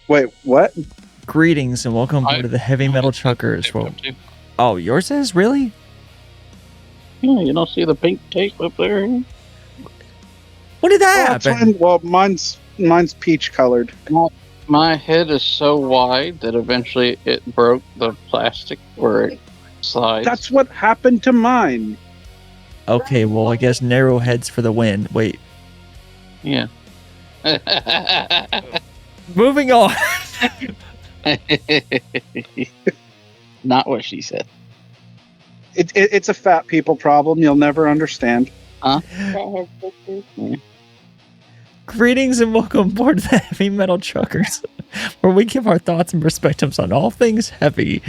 Wait, what? Greetings and welcome aboard to the Heavy Metal Truckers. Oh, yours is? Really? Yeah, you don't see the pink tape up there? When did that That's happen? fine. Well, mine's peach colored. My head is so wide that eventually it broke the plastic where it slides. That's what happened to mine. Okay, well, I guess narrow heads for the win. Wait. Yeah. Moving on. Not what she said. It's a fat people problem. You'll never understand. Huh? Greetings and welcome aboard the Heavy Metal Truckers, where we give our thoughts and perspectives on all things heavy,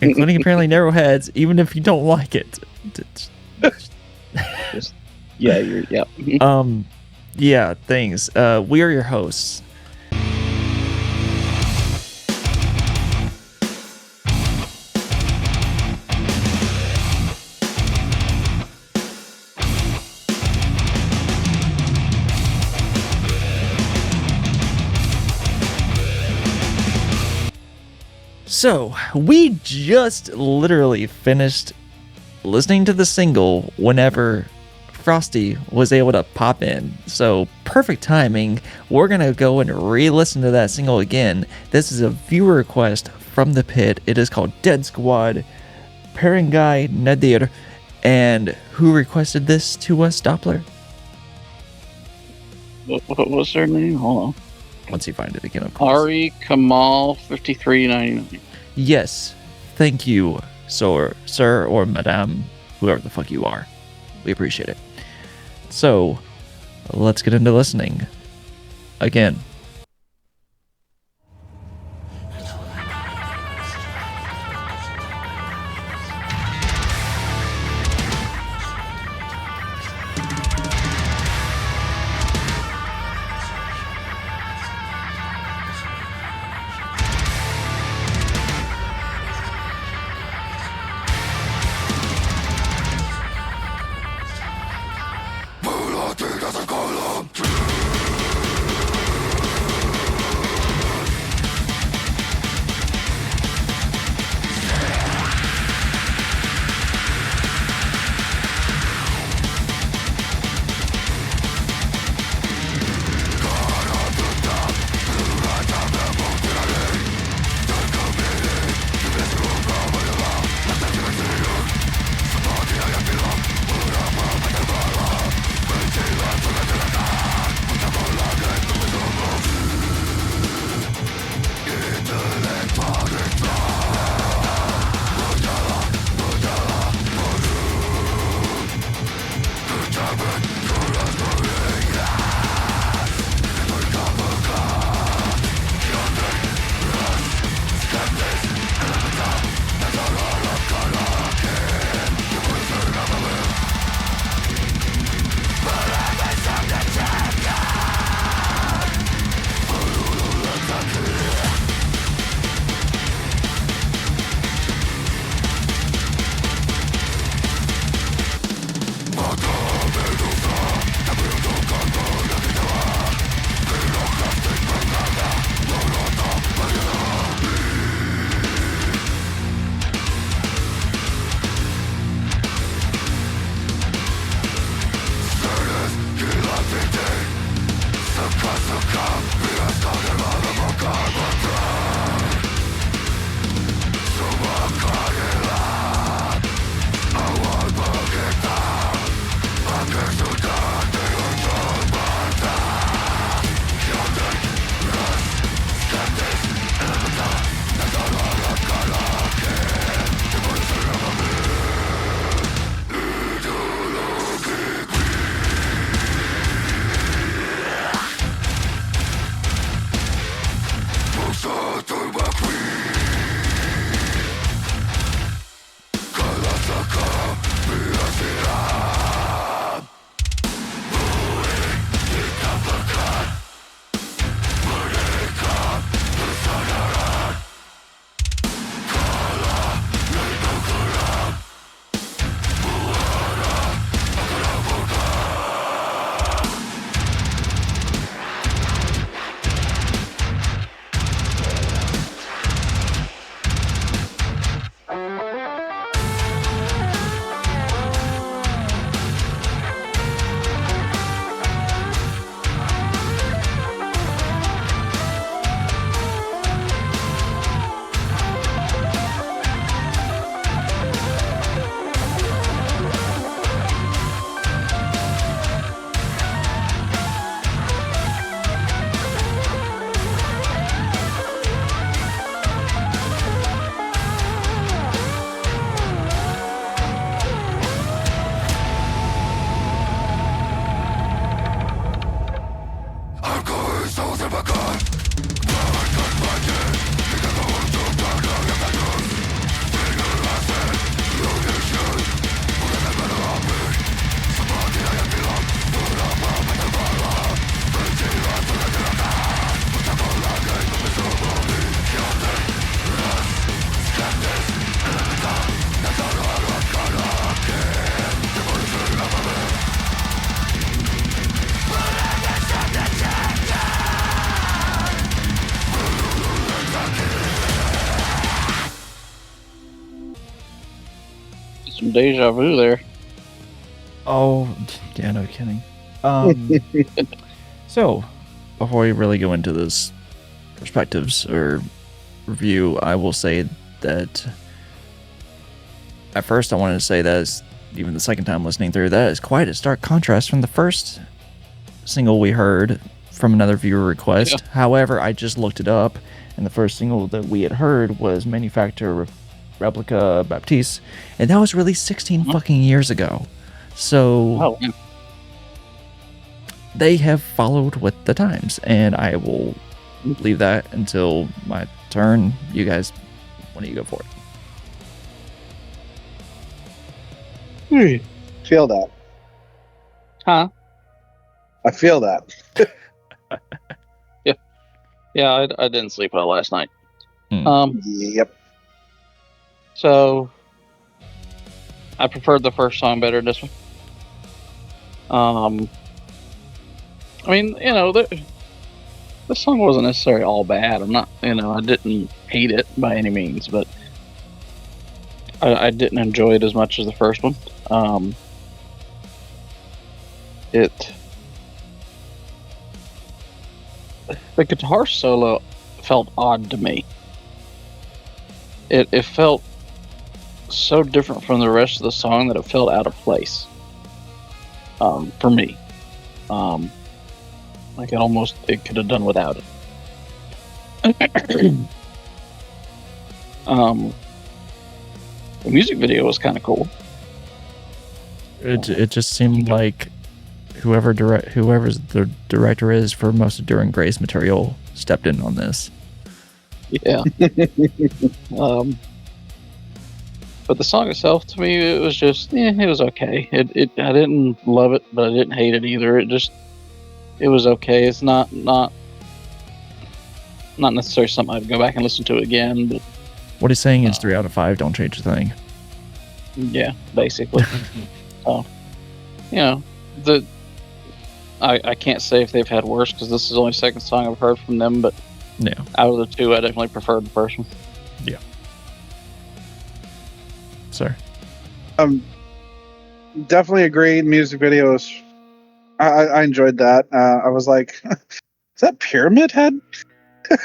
including apparently narrow heads, even if you don't like it. Yeah. Yeah, things. We are your hosts. So, we just literally finished listening to the single whenever Frosty was able to pop in. So, perfect timing. We're going to go and re-listen to that single again. This is a viewer request from the pit. It is called Deadsquad, Perangai, Nadir. And who requested this to us, Doppler? What was their name? Hold on. Once you find it again, of course. Ari Kamal 5399. Yes, thank you, sir or madame, whoever the fuck you are. We appreciate it. So, let's get into listening. Again. some deja vu there. Oh, yeah, no kidding. So, before we really go into this perspectives or review, I will say that at first I wanted to say that is, even the second time listening through, that is quite a stark contrast from the first single we heard from another viewer request. Yeah. However, I just looked it up, and the first single that we had heard was Manufacture Replica Baptiste, and that was released 16 fucking years ago. So Oh, yeah. they have followed with the times, and I will leave that until my turn. You guys, why don't you go for it? Feel that. Huh? I feel that. Yeah, I didn't sleep well last night. Yep. So I preferred the first song better than this one. I mean, the song wasn't necessarily all bad. I'm not, I didn't hate it by any means, but I didn't enjoy it as much as the first one. The guitar solo felt odd to me. It felt so different from the rest of the song that it felt out of place. For me. Like it could have done without it. The music video was kind of cool. It just seemed like whoever's the director is for most of Duran Gray's material stepped in on this. Yeah. But the song itself, to me, it was just, it was okay. I didn't love it, but I didn't hate it either. It was okay. It's not necessarily something I'd go back and listen to again. But what he's saying is 3 out of 5 don't change a thing. Yeah, basically. So, I can't say if they've had worse because this is the only second song I've heard from them. But yeah, out of the two, I definitely preferred the first one. Yeah. Sir. Definitely agreed. Music videos, I enjoyed that. I was like, is that Pyramid Head? I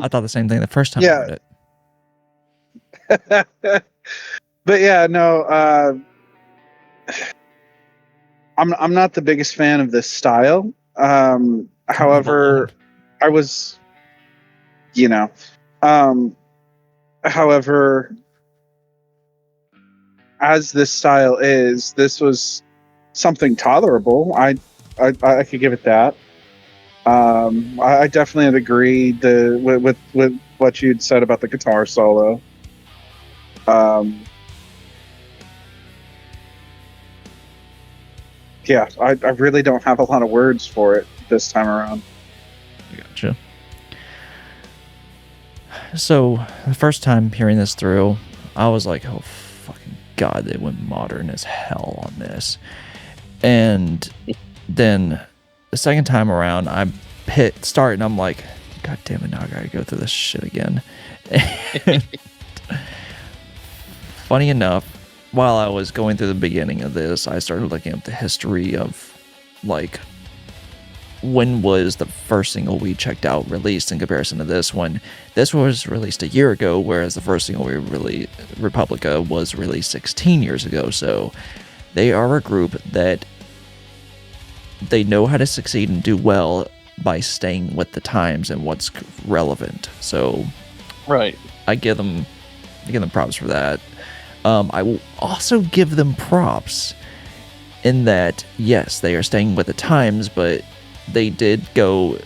thought the same thing the first time I heard it. But yeah, no, I'm not the biggest fan of this style. However, I was, however, as this style is, this was something tolerable. I could give it that. I definitely had agreed with what you'd said about the guitar solo. Yeah, I really don't have a lot of words for it this time around. Gotcha. So the first time hearing this through, I was like, oh fucking god, they went modern as hell on this. And then the second time around, I hit start and I'm like, god damn it, now I gotta go through this shit again. Funny enough, while I was going through the beginning of this, I started looking up the history of, like, when was the first single we checked out released in comparison to this one. This was released a year ago, whereas the first single we released, Republica, was released 16 years ago. So they are a group that they know how to succeed and do well by staying with the times and what's relevant. So right, I give them props for that. I will also give them props in that, yes, they are staying with the times, but they did go,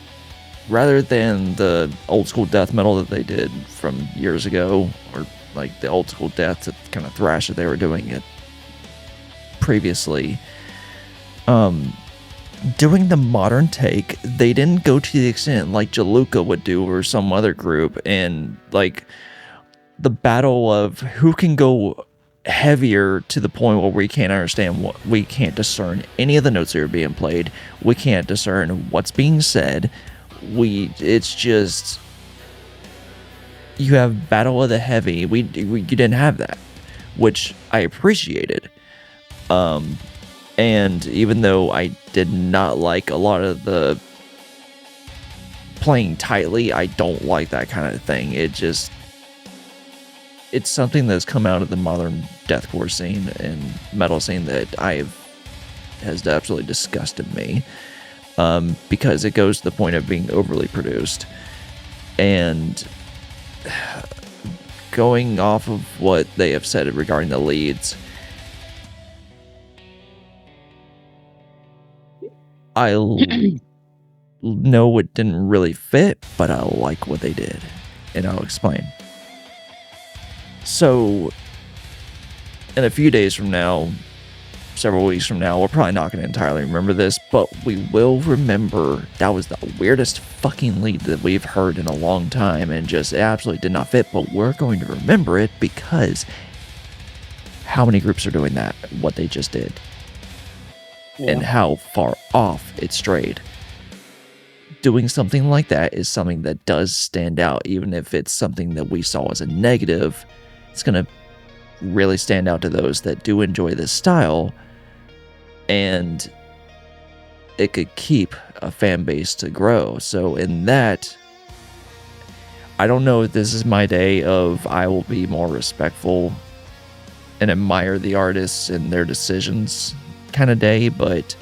rather than the old school death metal that they did from years ago, or like the old school death kind of thrash that they were doing it previously, doing the modern take, they didn't go to the extent like Jaluka would do or some other group, and like the battle of who can go heavier to the point where we can't understand we can't discern any of the notes that are being played, we can't discern what's being said. It's just, you have battle of the heavy. You didn't have that. which I appreciated. And even though I did not like a lot of the playing tightly, I don't like that kind of thing. It's something that's come out of the modern deathcore scene and metal scene that has absolutely disgusted me, because it goes to the point of being overly produced. And going off of what they have said regarding the leads, I know it didn't really fit, but I like what they did, and I'll explain. So, in a few days from now, several weeks from now, we're probably not going to entirely remember this, but we will remember that was the weirdest fucking lead that we've heard in a long time, and just absolutely did not fit, but we're going to remember it because how many groups are doing that, what they just did, and how far off it strayed. Doing something like that is something that does stand out, even if it's something that we saw as a negative. It's going to really stand out to those that do enjoy this style, and it could keep a fan base to grow. So in that, I don't know if this is my day of I will be more respectful and admire the artists and their decisions kind of day, but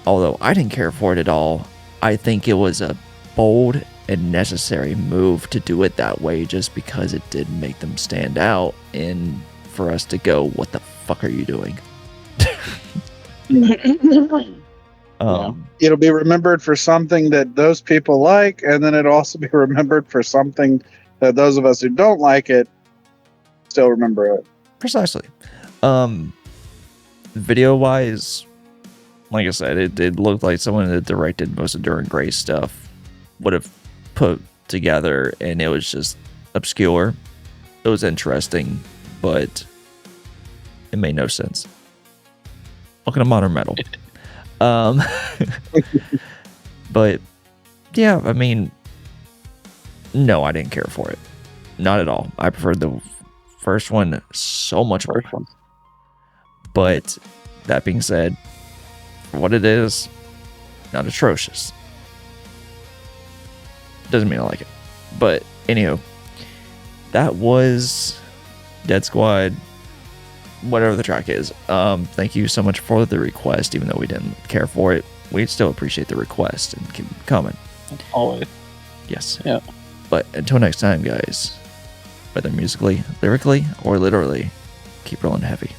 although I didn't care for it at all, I think it was a bold and necessary move to do it that way, just because it did make them stand out, and for us to go, what the fuck are you doing? It'll be remembered for something that those people like, and then it'll also be remembered for something that those of us who don't like it still remember it. Precisely. Video wise, like I said, it looked like someone that directed most of Duran Gray's stuff would have put together, and it was just obscure. It was interesting, but it made no sense. Welcome to modern metal. But yeah, I mean, no, I didn't care for it. Not at all. I preferred the first one so much more. But that being said, for what it is, not atrocious. Doesn't mean I like it. But anywho, that was Deadsquad, whatever the track is. Thank you so much for the request, even though we didn't care for it. We still appreciate the request and keep coming. Always. Yes. Yeah. But until next time, guys, whether musically, lyrically, or literally, keep rolling heavy.